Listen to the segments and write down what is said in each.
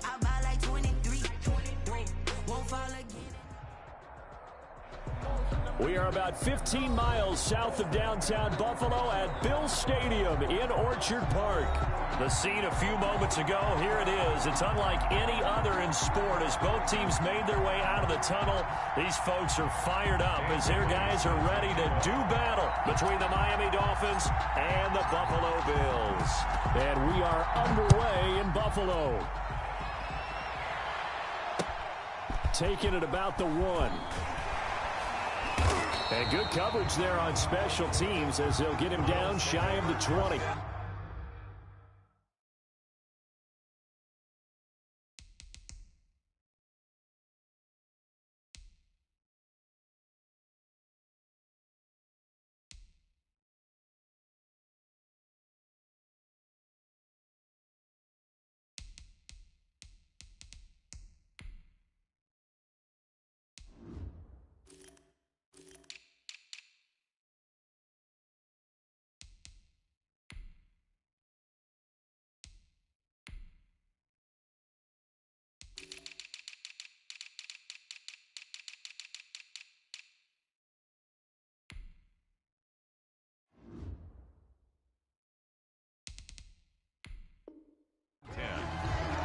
I buy like 23. Won't fall again. We are about 15 miles south of downtown Buffalo at Bill Stadium in Orchard Park. The scene a few moments ago, here it is. It's unlike any other in sport as both teams made their way out of the tunnel. These folks are fired up as their guys are ready to do battle between the Miami Dolphins and the Buffalo Bills. And we are underway in Buffalo. Taking it about the 1. And good coverage there on special teams as they'll get him down shy of the 20.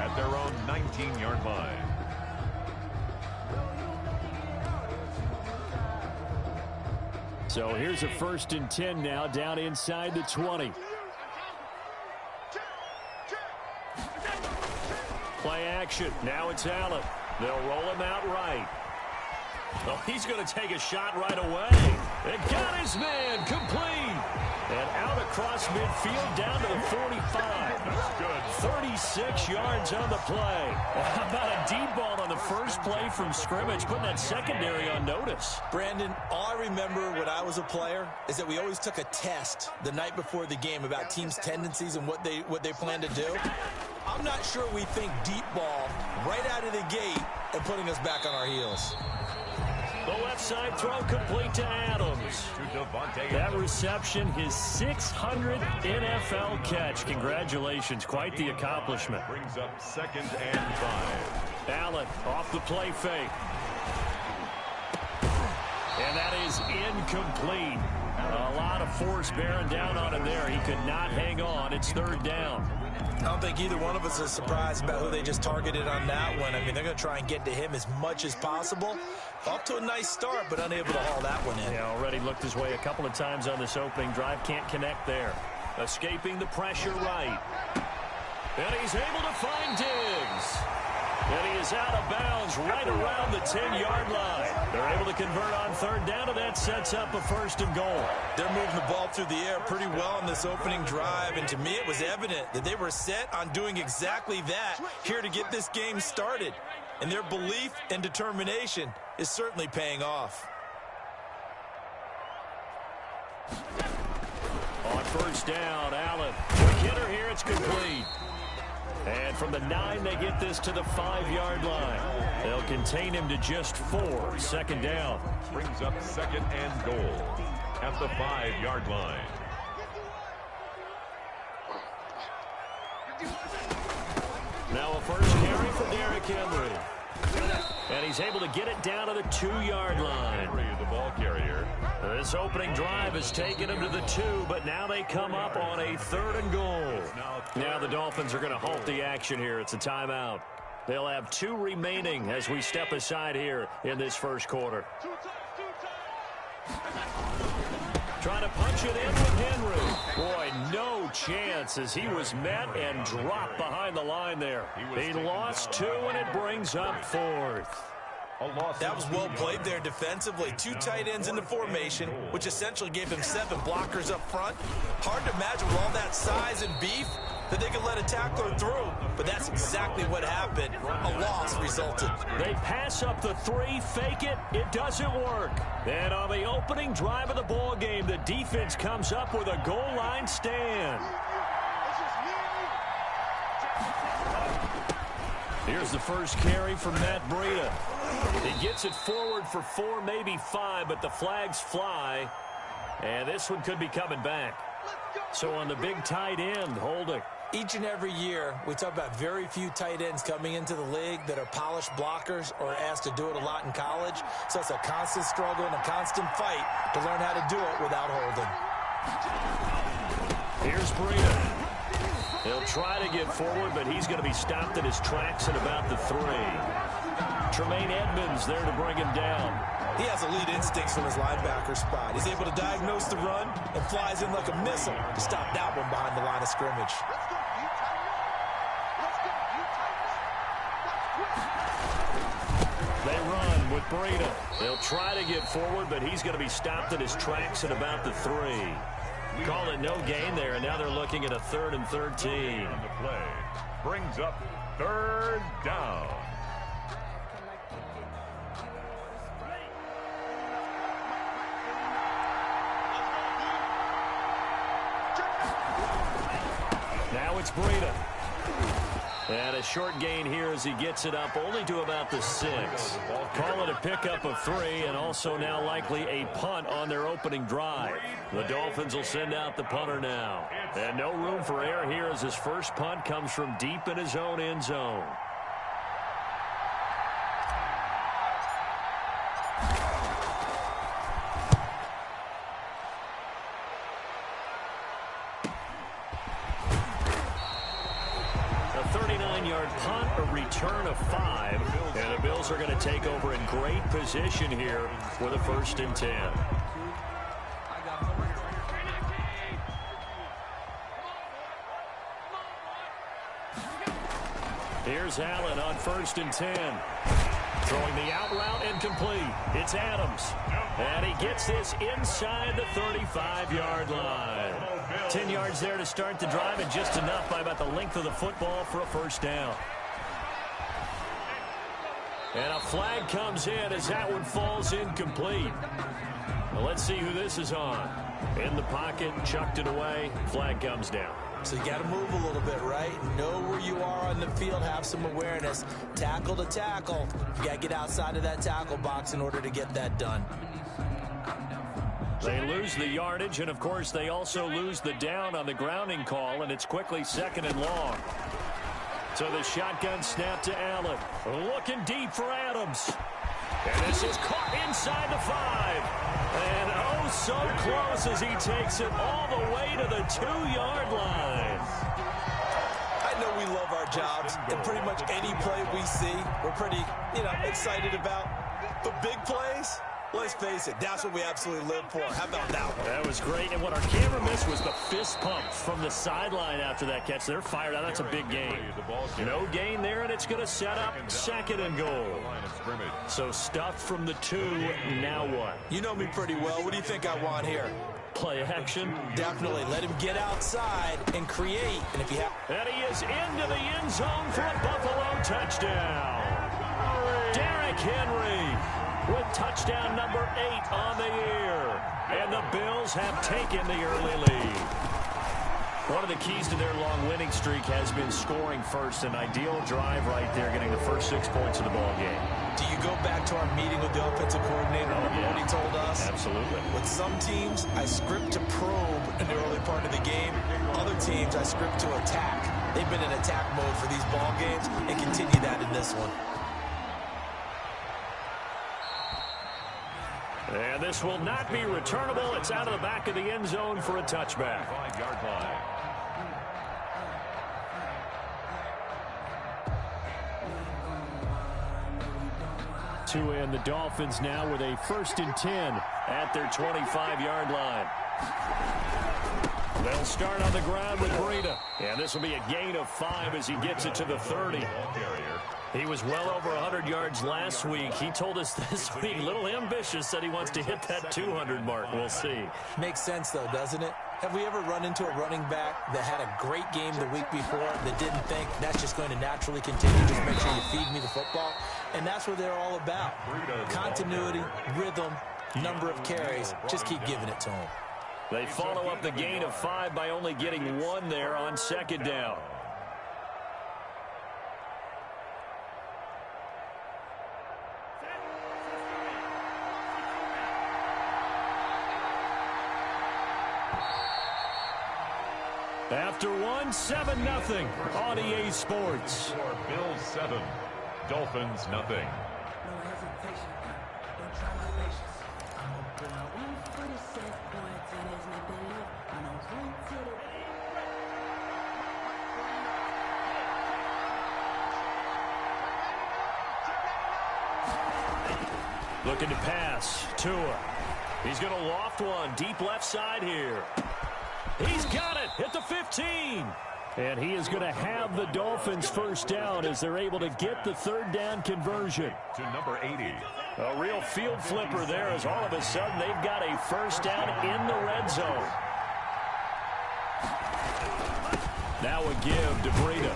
At their own 19-yard line. So here's a 1st and 10 now down inside the 20. Play action. Now it's Allen. They'll roll him out right. Oh, he's going to take a shot right away. It got his man complete. And out across midfield down to the 45. That's good. 36 yards on the play. How about a deep ball on the first play from scrimmage, putting that secondary on notice? Brandon, all I remember when I was a player is that we always took a test the night before the game about teams' tendencies and what they plan to do. I'm not sure we think deep ball right out of the gate and putting us back on our heels. The left side throw complete to Adams. That reception, his 600th NFL catch. Congratulations. Quite the accomplishment. Brings up 2nd and 5. Allen off the play fake. And that is incomplete. A lot of force bearing down on him there. He could not hang on. It's 3rd down. I don't think either one of us is surprised about who they just targeted on that one. I mean, they're going to try and get to him as much as possible. Off to a nice start, but unable to haul that one in. Yeah, already looked his way a couple of times on this opening drive. Can't connect there. Escaping the pressure right. And he's able to find Diggs. And he is out of bounds right around the 10-yard line. They're able to convert on 3rd down, and that sets up a 1st and goal. They're moving the ball through the air pretty well in this opening drive, and to me it was evident that they were set on doing exactly that here to get this game started. And their belief and determination is certainly paying off. On 1st down, Allen. Quick hitter here, it's complete. And from the 9, they get this to the 5-yard line. They'll contain him to just 4. 2nd down. Brings up 2nd and goal at the 5-yard line. Now a first carry for Derrick Henry. And he's able to get it down to the 2-yard line. Henry, the ball carrier. This opening drive has taken him to the 2, but now they come up on a 3rd and goal. Now the Dolphins are going to halt the action here. It's a timeout. They'll have 2 remaining as we step aside here in this 1st quarter. Trying to punch it in with Henry. Boy, no chance as he was met and dropped behind the line there. He lost 2, and it brings up 4th. That was well played there defensively. 2 tight ends in the formation, which essentially gave him 7 blockers up front. Hard to imagine with all that size and beef that they could let a tackler through, but that's exactly what happened. A loss resulted. They pass up the 3, fake it, it doesn't work. And on the opening drive of the ball game, the defense comes up with a goal line stand. Here's the first carry from Matt Breida. He gets it forward for 4, maybe 5, but the flags fly. And this one could be coming back. So on the big tight end, holding. Each and every year, we talk about very few tight ends coming into the league that are polished blockers or asked to do it a lot in college. So it's a constant struggle and a constant fight to learn how to do it without holding. Here's Breida. He'll try to get forward, but he's going to be stopped in his tracks at about the 3. Tremaine Edmonds there to bring him down. He has elite instincts from his linebacker spot. He's able to diagnose the run and flies in like a missile to stop that one behind the line of scrimmage. They run with Breida. They'll try to get forward, but he's going to be stopped in his tracks at about the 3. Call it no gain there, and now they're looking at a 3rd and 13. On the play brings up 3rd down. Now it's Breida. And a short gain here as he gets it up only to about the 6. Call it a pickup of 3, and also now likely a punt on their opening drive. The Dolphins will send out the punter now. And no room for error here as his first punt comes from deep in his own end zone. Punt, a return of 5, and the Bills are going to take over in great position here with a 1st and 10. Here's Allen on 1st and 10. Throwing the out route incomplete. It's Adams. And he gets this inside the 35-yard line. 10 yards there to start the drive, and just enough by about the length of the football for a 1st down. And a flag comes in as that one falls incomplete. Well, let's see who this is on. In the pocket, chucked it away, flag comes down. So you got to move a little bit, right? Know where you are on the field, have some awareness. Tackle to tackle. You got to get outside of that tackle box in order to get that done. They lose the yardage, and of course they also lose the down on the grounding call, and it's quickly 2nd and long. So the shotgun snap to Allen. Looking deep for Adams. And this is caught inside the 5. And oh, so close as he takes it all the way to the 2-yard line. I know we love our jobs, and pretty much any play we see, we're pretty, excited about. But big plays, let's face it, that's what we absolutely live for. How about that one? That was great, and what our camera missed was the fist pump from the sideline after that catch. They're fired out. That's a big gain. No gain there, and it's going to set up 2nd and goal. So stuffed from the 2, now what? You know me pretty well. What do you think I want here? Play action? Definitely. Let him get outside and create. And if you have... And he is into the end zone for a Buffalo touchdown. Derrick Henry with touchdown number 8 on the year. And the Bills have taken the early lead. One of the keys to their long winning streak has been scoring first. An ideal drive right there, getting the first 6 points of the ball game. Do you go back to our meeting with the offensive coordinator? Remember what he told us? Absolutely. With some teams, I script to probe in the early part of the game. Other teams, I script to attack. They've been in attack mode for these ball games and continue that in this one. And this will not be returnable. It's out of the back of the end zone for a touchback. 5-yard line. And the Dolphins now with a 1st and 10 at their 25-yard line. They'll start on the ground with Breida. And this will be a gain of 5 as he gets it to the 30. He was well over 100 yards last week. He told us this week, a little ambitious, said he wants to hit that 200 mark. We'll see. Makes sense, though, doesn't it? Have we ever run into a running back that had a great game the week before that didn't think that's just going to naturally continue? Just make sure you feed me the football. And that's what they're all about. Continuity, rhythm, number of carries. Just keep giving it to them. They follow up the gain of 5 by only getting 1 there on 2nd down. After one, 7-0 on EA Sports. Bills 7, Dolphins nothing. Looking to pass. Tua. He's going to loft one. Deep left side here. He's got it at the 15. And he is going to have the Dolphins first down as they're able to get the third down conversion. To number 80. A real field flipper there as all of a sudden they've got a first down in the red zone. Now a give to Breida.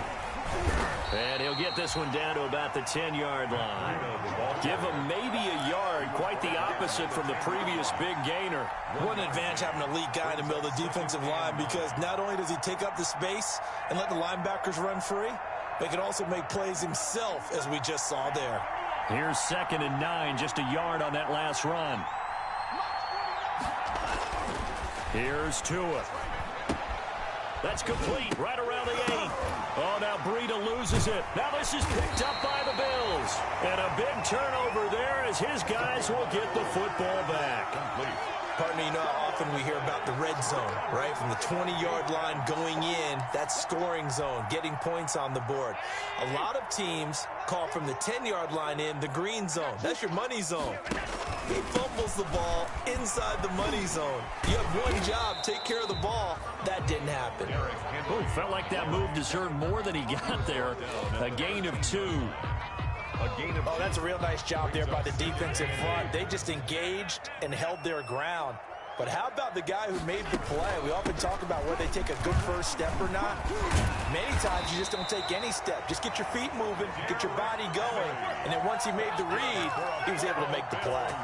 And he'll get this one down to about the 10-yard line. Give him maybe a yard, quite the opposite from the previous big gainer. What an advantage having an elite guy in the middle of the defensive line, because not only does he take up the space and let the linebackers run free, but he can also make plays himself, as we just saw there. Here's 2nd and 9, just a yard on that last run. Here's Tua. That's complete, right around the 8. Oh, now Breida loses it. Now this is picked up by the Bills. And a big turnover there as his guys will get the football back. Partner, you know how often we hear about the red zone, right? From the 20-yard line going in, that's scoring zone, getting points on the board. A lot of teams call from the 10-yard line in the green zone. That's your money zone. He fumbles the ball inside the money zone. You have one job, take care of the ball. That didn't happen. Ooh, felt like that move deserved more than he got there. A gain of 2. Oh, that's a real nice job there by the defensive front. They just engaged and held their ground. But how about the guy who made the play? We often talk about whether they take a good first step or not. Many times you just don't take any step. Just get your feet moving, get your body going. And then once he made the read, he was able to make the play.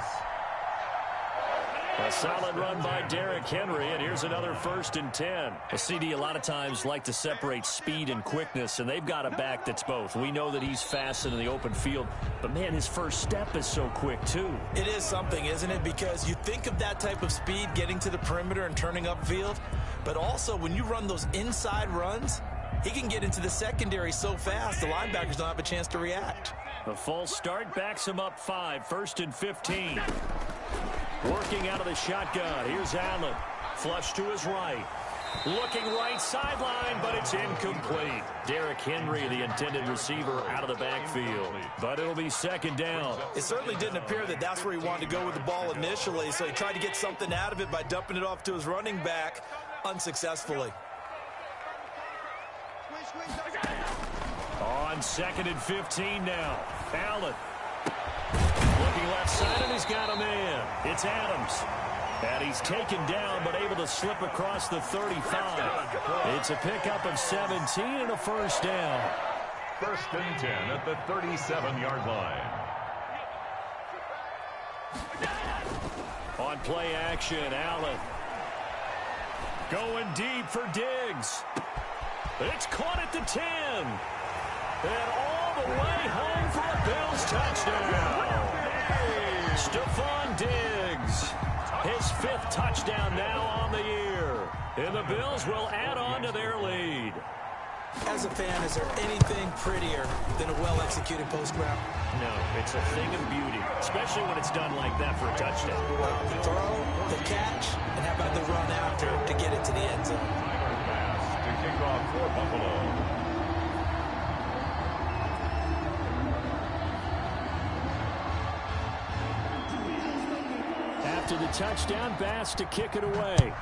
A solid run by Derrick Henry, and here's another 1st and 10. A CD a lot of times like to separate speed and quickness, and they've got a back that's both. We know that he's fast in the open field, but, man, his first step is so quick, too. It is something, isn't it? Because you think of that type of speed getting to the perimeter and turning upfield, but also when you run those inside runs, he can get into the secondary so fast the linebackers don't have a chance to react. The false start backs him up 5, 1st and 15. Working out of the shotgun. Here's Allen. Flush to his right. Looking right sideline, but it's incomplete. Derrick Henry, the intended receiver, out of the backfield. But it'll be 2nd down. It certainly didn't appear that that's where he wanted to go with the ball initially, so he tried to get something out of it by dumping it off to his running back unsuccessfully. On 2nd and 15 now. Allen. Looking left side, and he's got a man. It's Adams. And he's taken down, but able to slip across the 35. It's a pickup of 17 and a first down. 1st and 10 at the 37-yard line. On play action, Allen. Going deep for Diggs. It's caught at the 10. And all the way home for a Bills touchdown. Stephon Diggs. His 5th touchdown now on the year. And the Bills will add on to their lead. As a fan, is there anything prettier than a well-executed post route? No, it's a thing of beauty, especially when it's done like that for a touchdown. The throw, the catch, and how about the run after to get it to the end zone? Pass to kick off for Buffalo. After the touchdown, Bass to kick it away.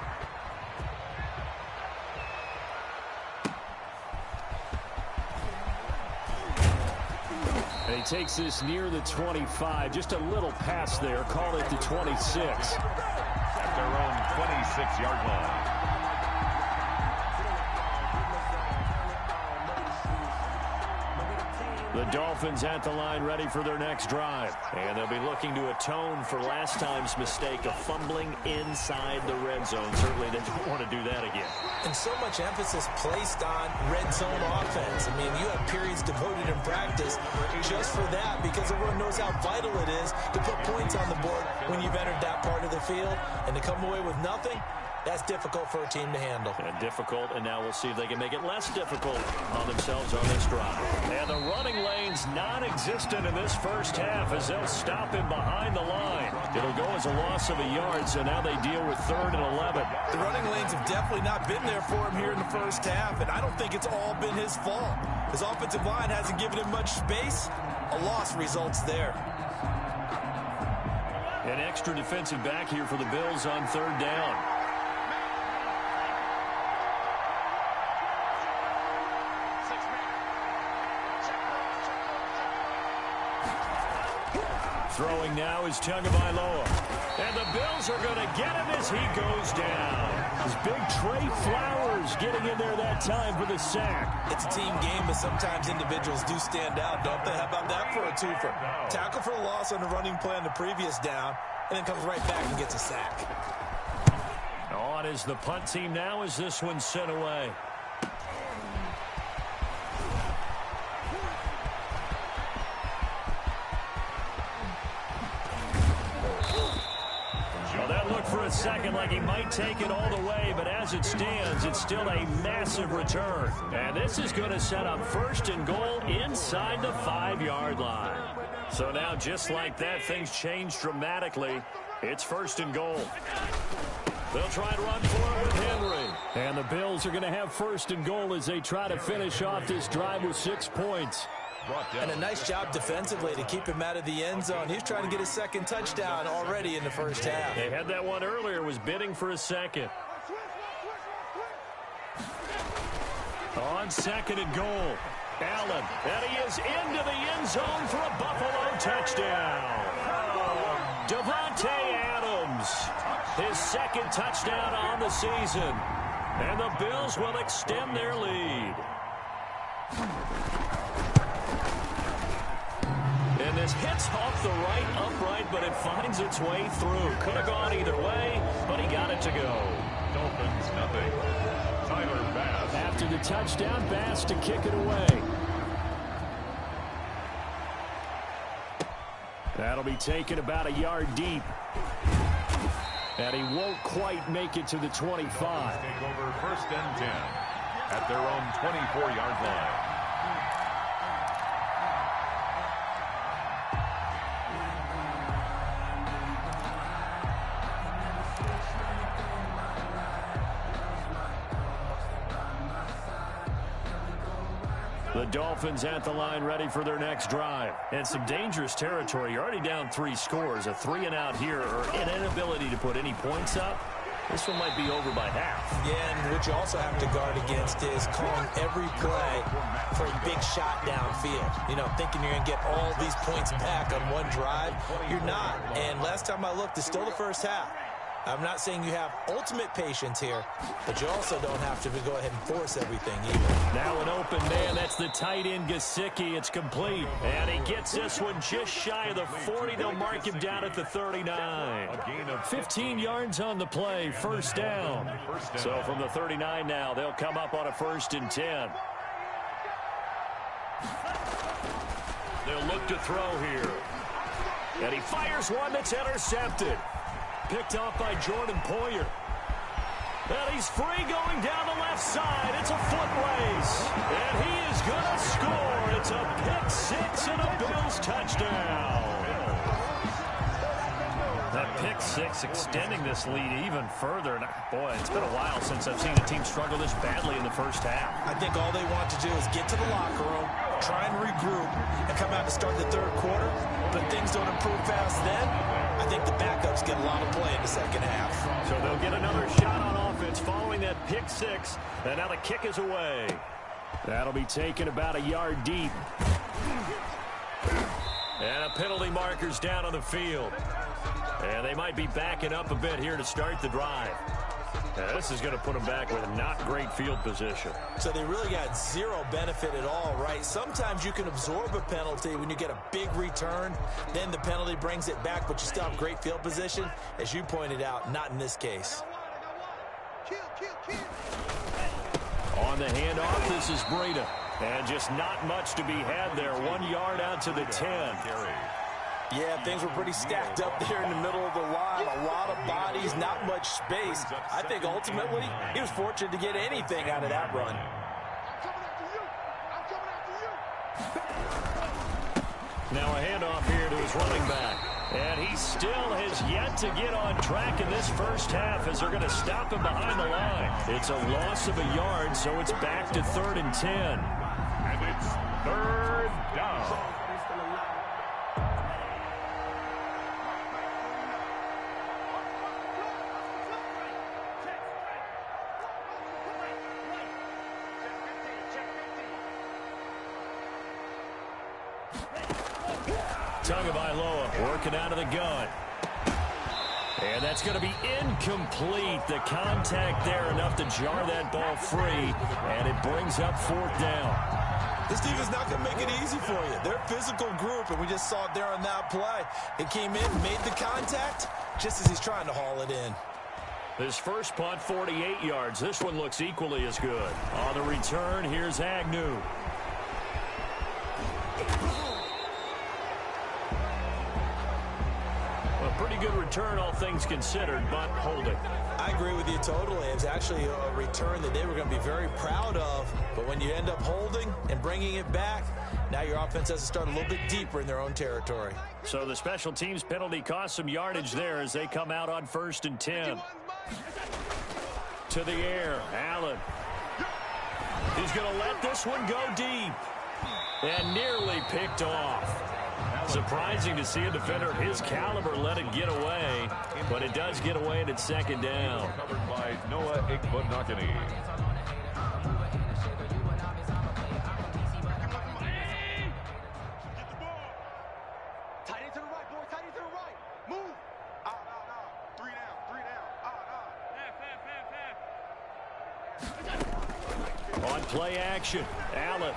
And he takes this near the 25. Just a little pass there. Call it the 26. At their own 26-yard line. The Dolphins at the line ready for their next drive. And they'll be looking to atone for last time's mistake of fumbling inside the red zone. Certainly they don't want to do that again. And so much emphasis placed on red zone offense. I mean, you have periods devoted in practice just for that, because everyone knows how vital it is to put points on the board when you've entered that part of the field. And to come away with nothing, That's difficult for a team to handle. And difficult, and now we'll see if they can make it less difficult on themselves on this drive. And the running lane's non-existent in this first half as they'll stop him behind the line. It'll go as a loss of a yard, so now they deal with 3rd and 11. The running lanes have definitely not been there for him here in the first half, and I don't think it's all been his fault. His offensive line hasn't given him much space. A loss results there. An extra defensive back here for the Bills on 3rd down. Throwing now is Tagovailoa. And the Bills are going to get him as he goes down. His big Trey Flowers getting in there that time for the sack. It's a team game, but sometimes individuals do stand out, don't they? How about that for a twofer? Tackle for a loss on the running play on the previous down, and then comes right back and gets a sack. On is the punt team now as this one's sent away. For a second like he might take it all the way, but as it stands, it's still a massive return. And this is going to set up 1st and goal inside the 5-yard line. So now, just like that, things change dramatically. It's 1st and goal. They'll try and run for it with Henry. And the Bills are going to have 1st and goal as they try to finish off this drive with 6 points. And a nice job defensively to keep him out of the end zone. He's trying to get his 2nd touchdown already in the first half. They had that one earlier, was bidding for a 2nd. On 2nd and goal, Allen, and he is into the end zone for a Buffalo touchdown. Davante Adams, his 2nd touchdown on the season. And the Bills will extend their lead. And this hits off the right upright, but it finds its way through. Could have gone either way, but he got it to go. Dolphins nothing. Tyler Bass. After the touchdown, Bass to kick it away. That'll be taken about a yard deep. And he won't quite make it to the 25. Take over 1st and 10 at their own 24-yard line. The Dolphins at the line ready for their next drive. And some dangerous territory. You're already down 3 scores. A 3-and-out here or an inability to put any points up. This one might be over by half. Yeah, and what you also have to guard against is calling every play for a big shot downfield. You know, thinking you're going to get all these points back on one drive. You're not. And last time I looked, it's still the first half. I'm not saying you have ultimate patience here, but you also don't have to go ahead and force everything either. Now an open man. That's the tight end, Gesicki. It's complete. And he gets this one just shy of the 40. They'll mark him down at the 39. 15 yards on the play. 1st down. So from the 39 now, they'll come up on a 1st and 10. They'll look to throw here. And he fires one that's intercepted. Picked off by Jordan Poyer. And he's free going down the left side. It's a foot race. And he is going to score. It's a pick-6 and a Bills touchdown. That pick-6 extending this lead even further. And boy, it's been a while since I've seen a team struggle this badly in the first half. I think all they want to do is get to the locker room, try and regroup, and come out to start the 3rd quarter. But things don't improve fast then. I think the backups get a lot of play in the 2nd half. So they'll get another shot on offense following that pick-6. And now the kick is away. That'll be taken about a yard deep. And a penalty marker's down on the field. And they might be backing up a bit here to start the drive. Now, this is going to put them back with not great field position. So they really got zero benefit at all, right? Sometimes you can absorb a penalty when you get a big return. Then the penalty brings it back, but you still have great field position. As you pointed out, not in this case. On the handoff, this is Breida. And just not much to be had there. 1 yard out to the 10. Yeah, things were pretty stacked up there in the middle of the line. A lot of bodies, not much space. I think ultimately he was fortunate to get anything out of that run. Now a handoff here to his running back. And he still has yet to get on track in this first half as they're going to stop him behind the line. It's a loss of a yard, so it's back to 3rd and 10. And it's 3rd down. Tagovailoa working out of the gun. And that's going to be incomplete. The contact there enough to jar that ball free, and it brings up 4th down. This defense not going to make it easy for you. They're a physical group, and we just saw it there on that play. It came in, made the contact, just as he's trying to haul it in. This first punt, 48 yards. This one looks equally as good. On the return, here's Agnew. Pretty good return, all things considered, but holding. I agree with you totally. It was actually a return that they were going to be very proud of. But when you end up holding and bringing it back, now your offense has to start a little bit deeper in their own territory. So the special teams penalty cost some yardage there as they come out on 1st and 10. To the air, Allen. He's going to let this one go deep. And nearly picked off. Surprising to see a defender of his caliber let it get away, but it does get away and it's 2nd down. Covered by Noah Igbinoghene. Tight end to the right, boy. Tight end to the right. Move. Three down. On play action, Allen.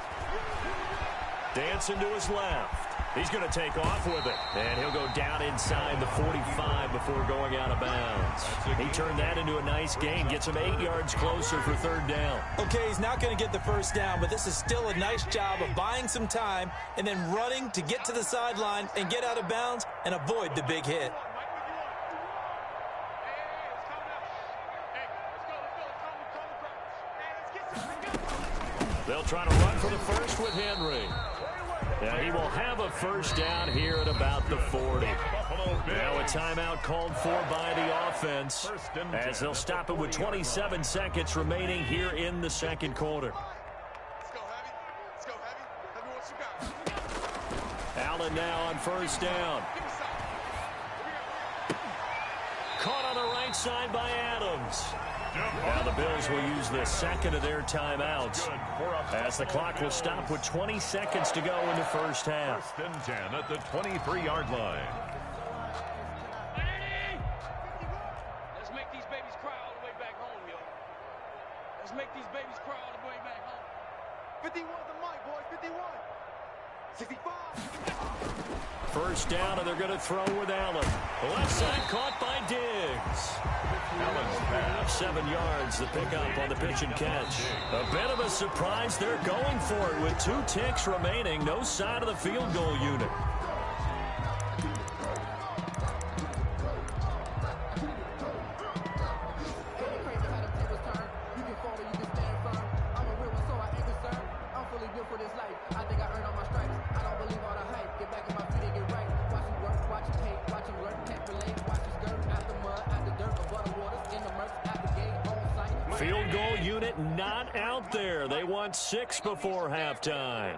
Dancing to his left. He's going to take off with it, and he'll go down inside the 45 before going out of bounds. He turned that into a nice gain, gets him 8 yards closer for 3rd down. Okay, he's not going to get the first down, but this is still a nice job of buying some time and then running to get to the sideline and get out of bounds and avoid the big hit. They'll try to run for the first with Henry. And he will have a 1st down here at about the 40. Now a timeout called for by the offense as they'll stop it with 27 seconds remaining here in the 2nd quarter. Allen now on 1st down. Caught on the right side by Adams. Now the Bills will use the 2nd of their timeouts as the clock will stop with 20 seconds to go in the first half. 1st and 10 at the 23-yard line. Let's make these babies cry all the way back home, yo. Let's make these babies cry all the way back home. 51 the mic, boy. 51. 65. 1st down, and they're going to throw with Allen. The left side caught by Diggs. Allen's pass. 7 yards, the pickup on the pitch and catch. A bit of a surprise. They're going for it with 2 ticks remaining. No sign of the field goal unit. Field goal unit not out there. They want 6 before halftime.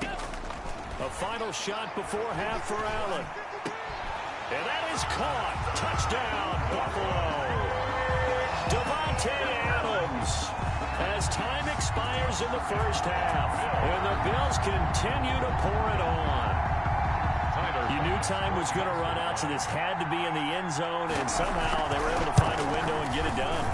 A final shot before half for Allen. And that is caught. Touchdown, Buffalo. Davante Adams. As time expires in the first half, and the Bills continue to pour it on. You knew time was going to run out, so this had to be in the end zone, and somehow they were able to find a window and get it done.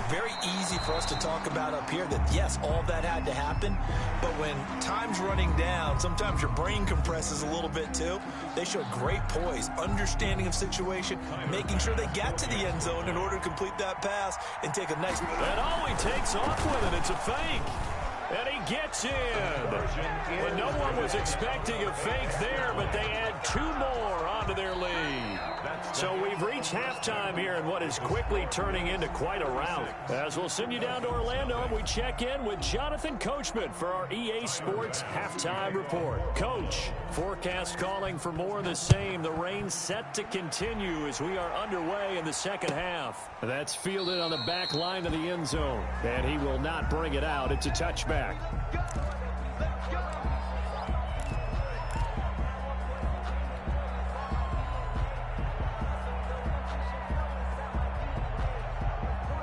Very easy for us to talk about up here that, yes, all that had to happen, but when time's running down, sometimes your brain compresses a little bit too. They showed great poise, understanding of situation, making sure they got to the end zone in order to complete that pass and take a nice... And he takes off with it. It's a fake. And he gets in. And no one was expecting a fake there, but they add 2 more onto their lead. So we've reached halftime here in what is quickly turning into quite a rout. As we'll send you down to Orlando, and we check in with Jonathan Coachman for our EA Sports Halftime Report. Coach, forecast calling for more of the same. The rain set to continue as we are underway in the second half. That's fielded on the back line of the end zone. And he will not bring it out. It's a touchback.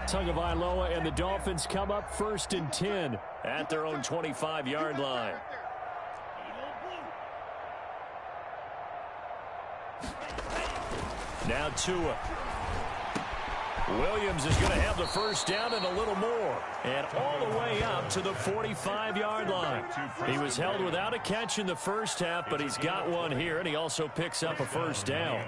Tagovailoa and the Dolphins come up 1st and 10 at their own 25-yard line. Now Tua. Williams is going to have the first down and a little more. And all the way up to the 45-yard line. He was held without a catch in the first half, but he's got one here, and he also picks up a first down.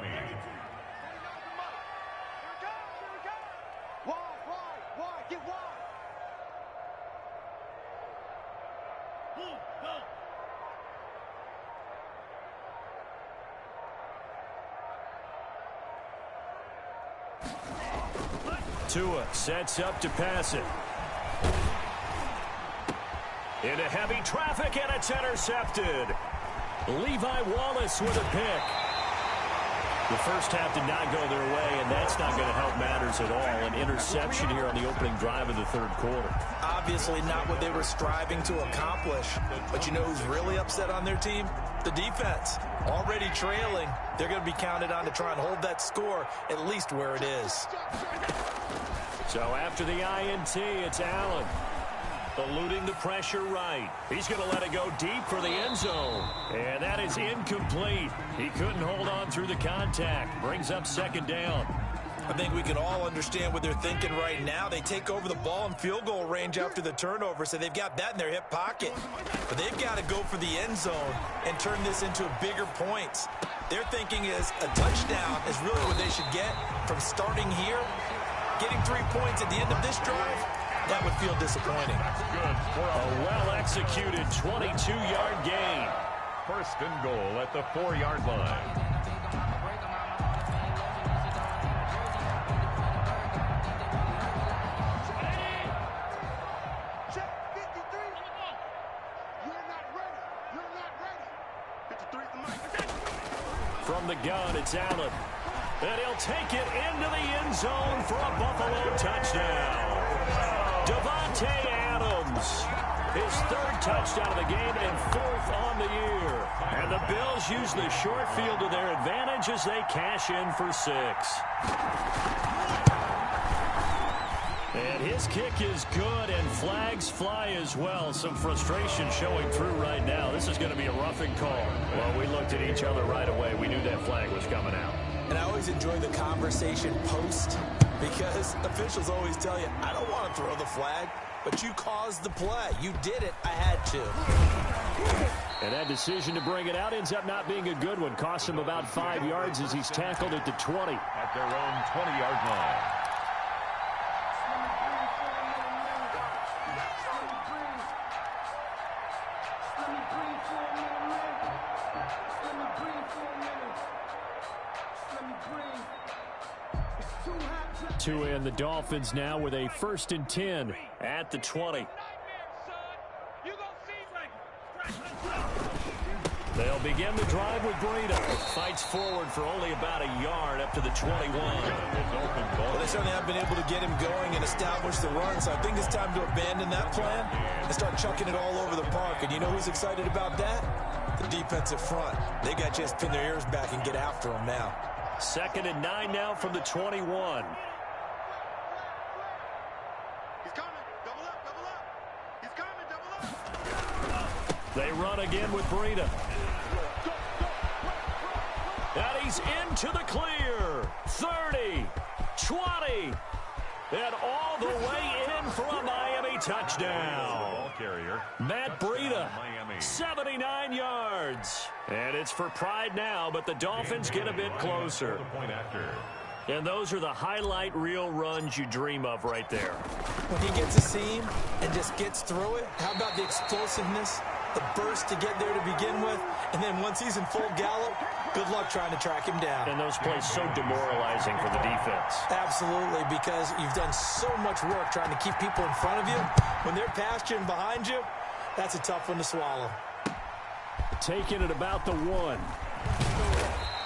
Tua sets up to pass it. Into heavy traffic, and it's intercepted. Levi Wallace with a pick. The first half did not go their way, and that's not going to help matters at all. An interception here on the opening drive of the third quarter. Obviously not what they were striving to accomplish. But you know who's really upset on their team? The defense. Already trailing. They're going to be counted on to try and hold that score at least where it is. So after the INT, it's Allen. Eluding the pressure right. He's going to let it go deep for the end zone. And that is incomplete. He couldn't hold on through the contact. Brings up second down. I think we can all understand what they're thinking right now. They take over the ball in field goal range after the turnover, so they've got that in their hip pocket. But they've got to go for the end zone and turn this into bigger points. Their thinking is a touchdown is really what they should get from starting here. Getting 3 points at the end of this drive, that would feel disappointing. A well-executed 22-yard gain. 1st and goal at the 4-yard line. Check 53. You're not ready. You're not ready. 53's the mic. From the gun, it's Allen. And he'll take it into the end zone for a Buffalo touchdown. Devontae Adams, his 3rd touchdown of the game and 4th on the year. And the Bills use the short field to their advantage as they cash in for 6. And his kick is good, and flags fly as well. Some frustration showing through right now. This is going to be a roughing call. Well, we looked at each other right away. We knew that flag was coming out. And I always enjoy the conversation post because officials always tell you, I don't want to throw the flag, but you caused the play. You did it. I had to. And that decision to bring it out ends up not being a good one. Costs him about 5 yards as he's tackled at the 20. At their own 20-yard line. Tua and the Dolphins now with a 1st and 10 at the 20. They'll begin the drive with Breida. Fights forward for only about a yard up to the 21. Well, they certainly have been able to get him going and establish the run, so I think it's time to abandon that plan and start chucking it all over the park. And you know who's excited about that? The defensive front. They got to just pin their ears back and get after him now. 2nd and 9 now from the 21. They run again with Breida. And he's into the clear. 30, 20, and all the way in for a Miami touchdown. Matt Breida, 79 yards. And it's for pride now, but the Dolphins get a bit closer. And those are the highlight reel runs you dream of right there. When he gets a seam and just gets through it, how about the explosiveness, the burst to get there to begin with, and then once he's in full gallop, good luck trying to track him down. And those plays so demoralizing for the defense. Absolutely, because you've done so much work trying to keep people in front of you. When they're past you and behind you, that's a tough one to swallow. Taken at about the 1.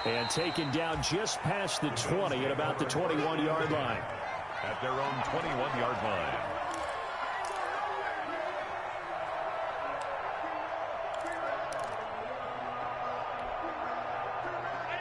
And taken down just past the 20 at about the 21-yard line. At their own 21-yard line.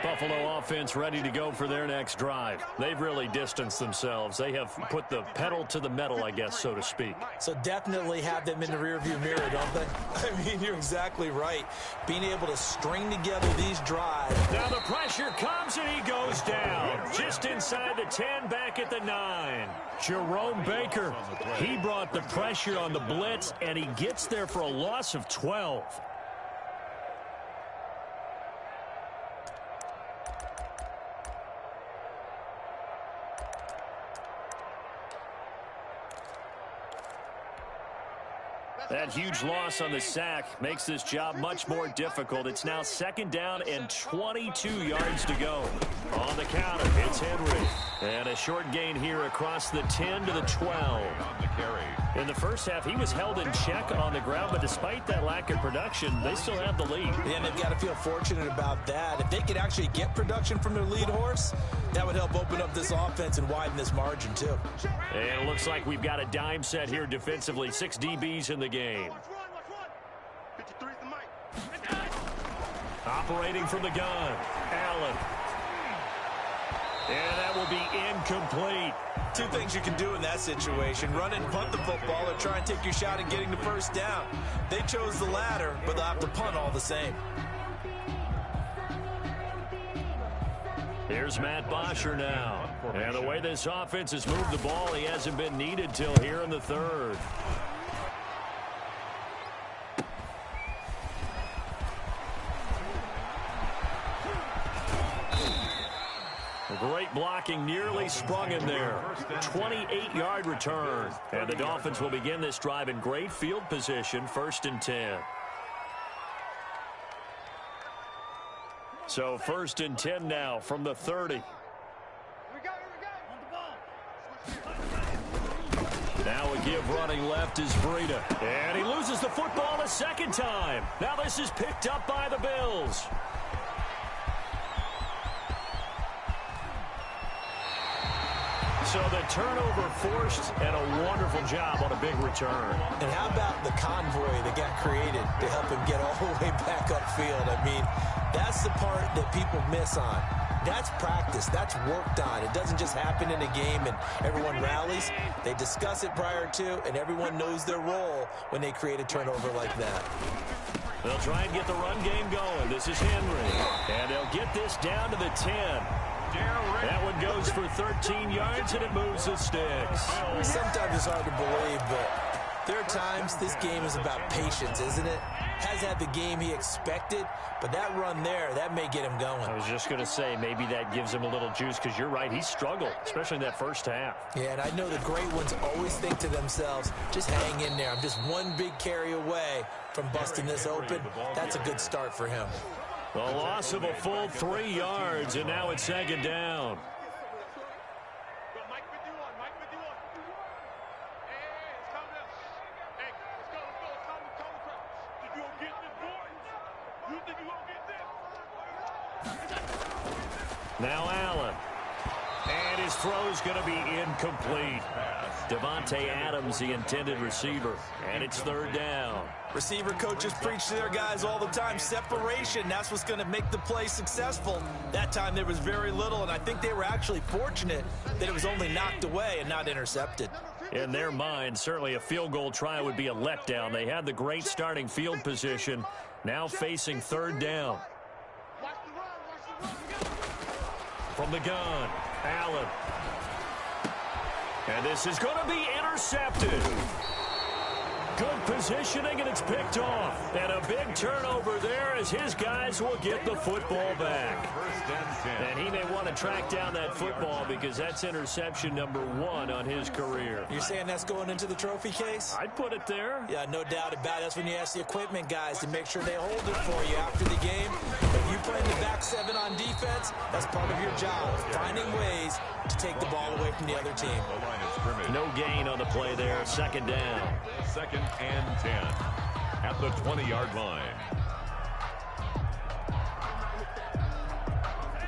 Buffalo offense ready to go for their next drive. They've really distanced themselves. They have put the pedal to the metal, I guess, so to speak. So definitely have them in the rearview mirror, don't they? I mean, you're exactly right. Being able to string together these drives. Now the pressure comes and he goes down. Just inside the 10, back at the 9. Jerome Baker, he brought the pressure on the blitz, and he gets there for a loss of 12. That huge loss on the sack makes this job much more difficult. It's now 2nd down and 22 yards to go. On the counter, it's Henry. And a short gain here across the 10 to the 12. In the first half, he was held in check on the ground, but despite that lack of production, they still have the lead. Yeah, they've got to feel fortunate about that. If they could actually get production from their lead horse, that would help open up this offense and widen this margin, too. And it looks like we've got a dime set here defensively. 6 DBs in the game. Operating from the gun, Allen. And that will be incomplete. 2 things you can do in that situation: run and punt the football, or try and take your shot at getting the first down. They chose the latter, but they'll have to punt all the same. Here's Matt Bosher now. And the way this offense has moved the ball, he hasn't been needed till here in the 3rd. Great blocking, nearly sprung in there. 28-yard return. And the Dolphins will begin this drive in great field position, 1st and 10. So 1st and 10 now from the 30. Now a give running left is Breida. And he loses the football a 2nd time. Now this is picked up by the Bills. So the turnover forced, and a wonderful job on a big return. And how about the convoy that got created to help him get all the way back upfield? I mean, that's the part that people miss on. That's practice. That's worked on. It doesn't just happen in a game and everyone rallies. They discuss it prior to, and everyone knows their role when they create a turnover like that. They'll try and get the run game going. This is Henry. And they'll get this down to the 10. That one goes for 13 yards, and it moves the sticks. Sometimes it's hard to believe, but there are times this game is about patience, isn't it? Has had the game he expected, but that run there, that may get him going. I was just going to say, maybe that gives him a little juice, because you're right, he struggled, especially in that first half. Yeah, and I know the great ones always think to themselves, just hang in there. I'm just one big carry away from busting this open. That's a good start for him. The loss of a full 3 yards, and now it's 2nd down. Now Allen. And his throw's going to be incomplete. Devontae Adams, the intended receiver. And it's 3rd down. Receiver coaches preach to their guys all the time. Separation, that's what's going to make the play successful. That time there was very little, and I think they were actually fortunate that it was only knocked away and not intercepted. In their mind, certainly a field goal try would be a letdown. They had the great starting field position, now facing 3rd down. From the gun, Allen. And this is going to be intercepted. Good positioning, and it's picked off. And a big turnover there as his guys will get the football back. And he may want to track down that football because that's interception number 1 on his career. You're saying that's going into the trophy case? I'd put it there. Yeah, no doubt about it. That's when you ask the equipment guys to make sure they hold it for you after the game. If you play in the back 7 on defense, that's part of your job, finding ways to take the ball away from the other team. The line of scrimmage. No gain on the play there. Second down. 2nd and 10 at the 20-yard line.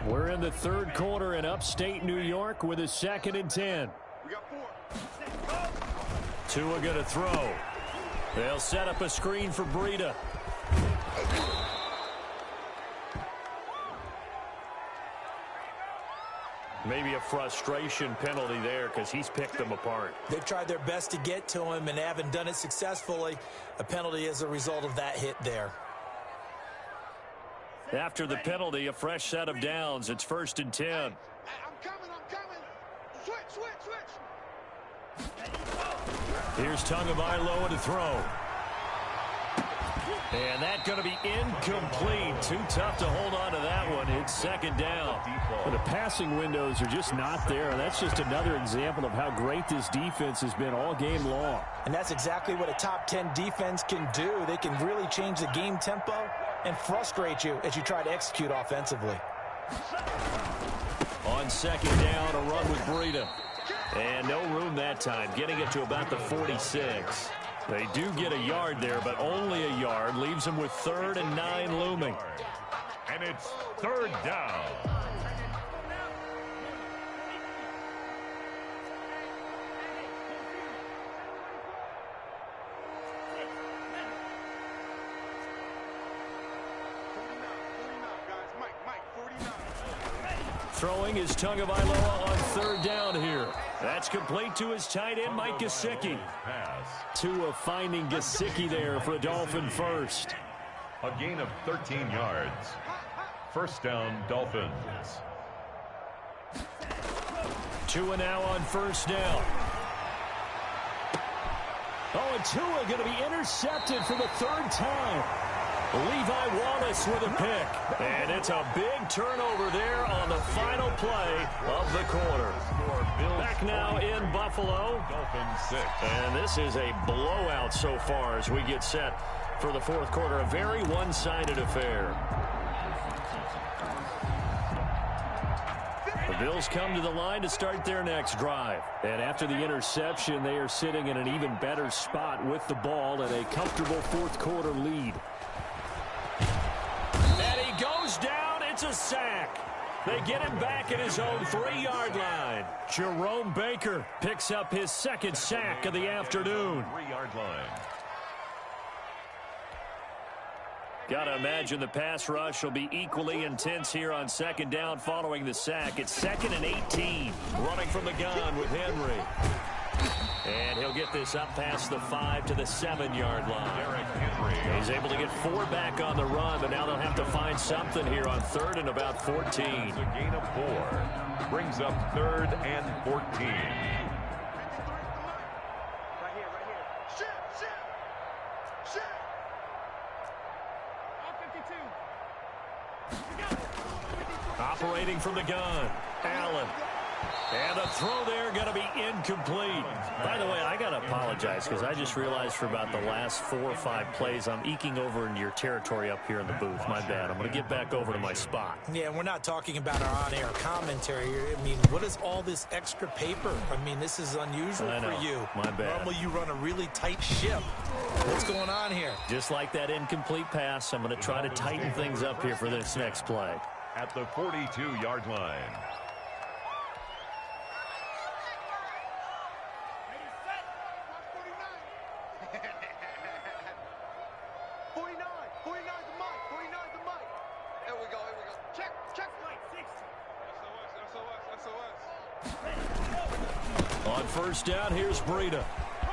We're in the third quarter in upstate New York with a 2nd and 10. We got 4. Tua going to throw. They'll set up a screen for Breida. Maybe a frustration penalty there because he's picked them apart. They've tried their best to get to him and haven't done it successfully. A penalty as a result of that hit there. After the penalty, a fresh set of downs. It's 1st and 10. I'm coming. Switch. Here's Tagovailoa to throw. And that's going to be incomplete. Too tough to hold on to that one. It's 2nd down. Well, the passing windows are just not there. That's just another example of how great this defense has been all game long. And that's exactly what a top 10 defense can do. They can really change the game tempo and frustrate you as you try to execute offensively. On 2nd down, a run with Breida. And no room that time, getting it to about the 46. They do get a yard there, but only a yard. Leaves them with 3rd and 9 looming. And it's 3rd down. Throwing is Tagovailoa on 3rd down here. That's complete to his tight end, Mike Gesicki. Tua finding Gesicki there for a Dolphin first. A gain of 13 yards. 1st down, Dolphins. Tua now on 1st down. Oh, and Tua going to be intercepted for the 3rd time. Levi Wallace with a pick. And it's a big turnover there on the final play of the quarter. Back now in Buffalo. Dolphins 6. And this is a blowout so far as we get set for the 4th quarter. A very one-sided affair. The Bills come to the line to start their next drive. And after the interception, they are sitting in an even better spot with the ball and a comfortable 4th quarter lead. And he goes down. It's a sack. They get him back at his own 3-yard line. Jerome Baker picks up his 2nd sack of the afternoon. 3-yard line. Got to imagine the pass rush will be equally intense here on 2nd down following the sack. It's 2nd and 18. Running from the gun with Henry. And he'll get this up past the 5 to the 7-yard line. Derrick Henry. He's able to get 4 back on the run, but now they'll have to find something here on 3rd and about 14. It's a gain of 4. Brings up 3rd and 14. Right here. Shit. All 52. Operating from the gun, Allen. And a throw there going to be incomplete. By the way, I got to apologize because I just realized for about the last 4 or 5 plays, I'm eking over into your territory up here in the booth. My bad. I'm going to get back over to my spot. Yeah, and we're not talking about our on-air commentary here. I mean, what is all this extra paper? I mean, this is unusual for you. My bad. Normally you run a really tight ship. What's going on here? Just like that incomplete pass, I'm going to try to tighten things up here for this next play. At the 42-yard line. 49's the mic. There we go. Check. Light 6. SOS. On 1st down, here's Breida.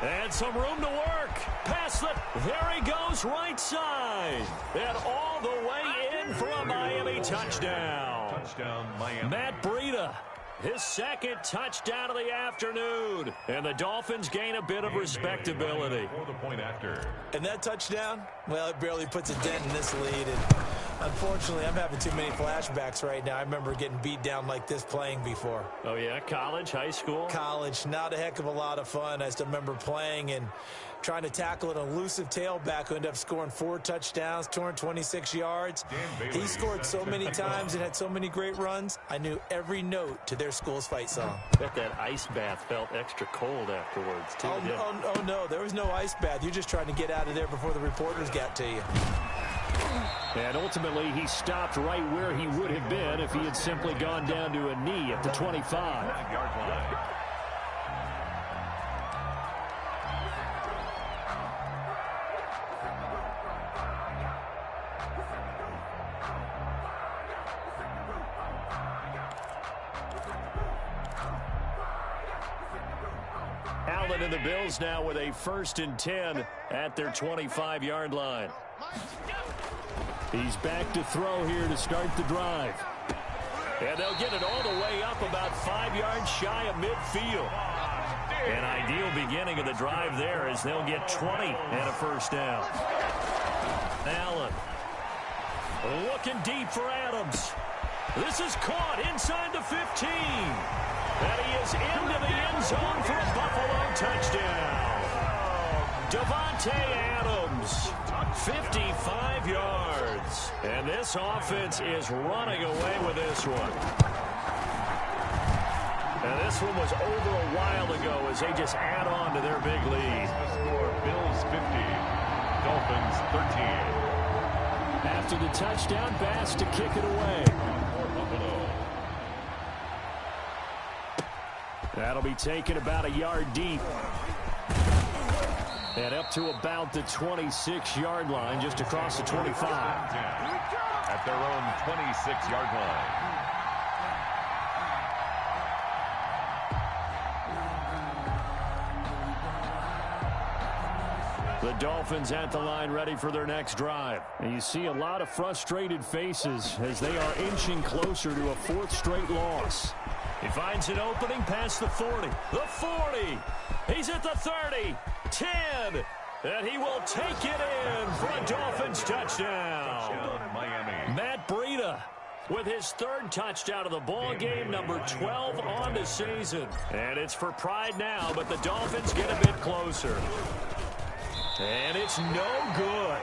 And some room to work. Pass it. There he goes, right side. And all the way in for a Miami touchdown. Touchdown, Miami. Matt Breida his second touchdown of the afternoon. And the Dolphins gain a bit of respectability. For the point after. And that touchdown, well, it barely puts a dent in this lead. And unfortunately, I'm having too many flashbacks right now. I remember getting beat down like this playing before. Oh, yeah? College, high school? College, not a heck of a lot of fun. I still remember playing and trying to tackle an elusive tailback who ended up scoring 4 touchdowns, 226 yards. He scored so many times and had so many great runs, I knew every note to their school's fight song. I bet that ice bath felt extra cold afterwards, too. Oh, no, there was no ice bath. You're just trying to get out of there before the reporters got to you. And ultimately, he stopped right where he would have been if he had simply gone down to a knee at the 25. 5-yard line. Allen and the Bills now with a 1st and 10 at their 25-yard line. He's back to throw here to start the drive. And they'll get it all the way up about 5 yards shy of midfield. An ideal beginning of the drive there as they'll get 20 and a 1st down. Allen looking deep for Adams. This is caught inside the 15. And he is into the end zone for a Buffalo touchdown. Davante Adams, 55 yards. And this offense is running away with this one. And this one was over a while ago as they just add on to their big lead. The score, Bills 50, Dolphins 13. After the touchdown, Bass to kick it away. For Buffalo. That'll be taken about a yard deep. And up to about the 26-yard line, just across the 25. At their own 26-yard line. The Dolphins at the line ready for their next drive. And you see a lot of frustrated faces as they are inching closer to a 4th straight loss. He finds an opening past the 40. The 40. He's at the 30. 10. And he will take it in for a Dolphins touchdown. Miami. Matt Breida with his 3rd touchdown of the ball game, number 12 on the season. And it's for pride now, but the Dolphins get a bit closer. And it's no good.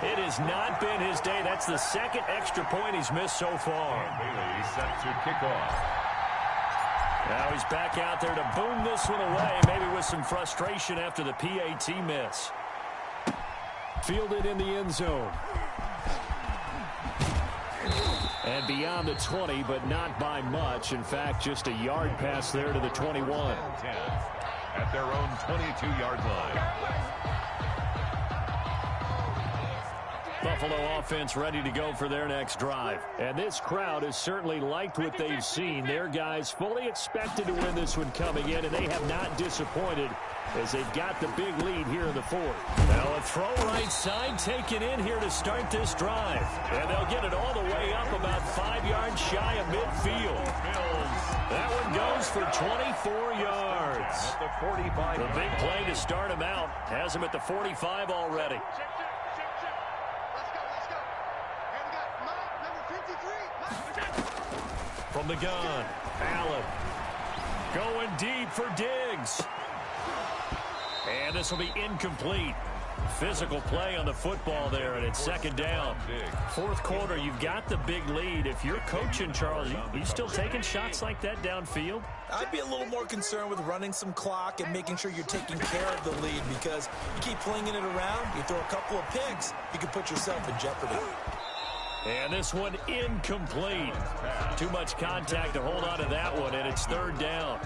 It has not been his day. That's the 2nd extra point he's missed so far. Bailey set to kick off. Now he's back out there to boom this one away, maybe with some frustration after the PAT miss. Fielded in the end zone. And beyond the 20, but not by much. In fact, just a yard pass there to the 21. 10 at their own 22-yard line. Buffalo offense ready to go for their next drive. And this crowd has certainly liked what they've seen. Their guys fully expected to win this one coming in, and they have not disappointed as they've got the big lead here in the 4th. Now a throw right side taken in here to start this drive. And they'll get it all the way up about 5 yards shy of midfield. That one goes for 24 yards. At the 45. The big play to start him out has him at the 45 already. From the gun, Allen going deep for Diggs. And this will be incomplete. Physical play on the football there, and it's 2nd down. 4th quarter, you've got the big lead. If you're coaching, Charles, you still taking shots like that downfield? I'd be a little more concerned with running some clock and making sure you're taking care of the lead, because you keep flinging it around, you throw a couple of picks, you can put yourself in jeopardy. And this one incomplete. Too much contact to hold on to that one, and it's 3rd down.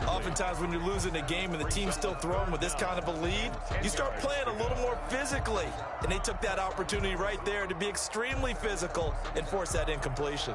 Oftentimes when you're losing a game and the team's still throwing with this kind of a lead, you start playing a little more physically. And they took that opportunity right there to be extremely physical and force that incompletion.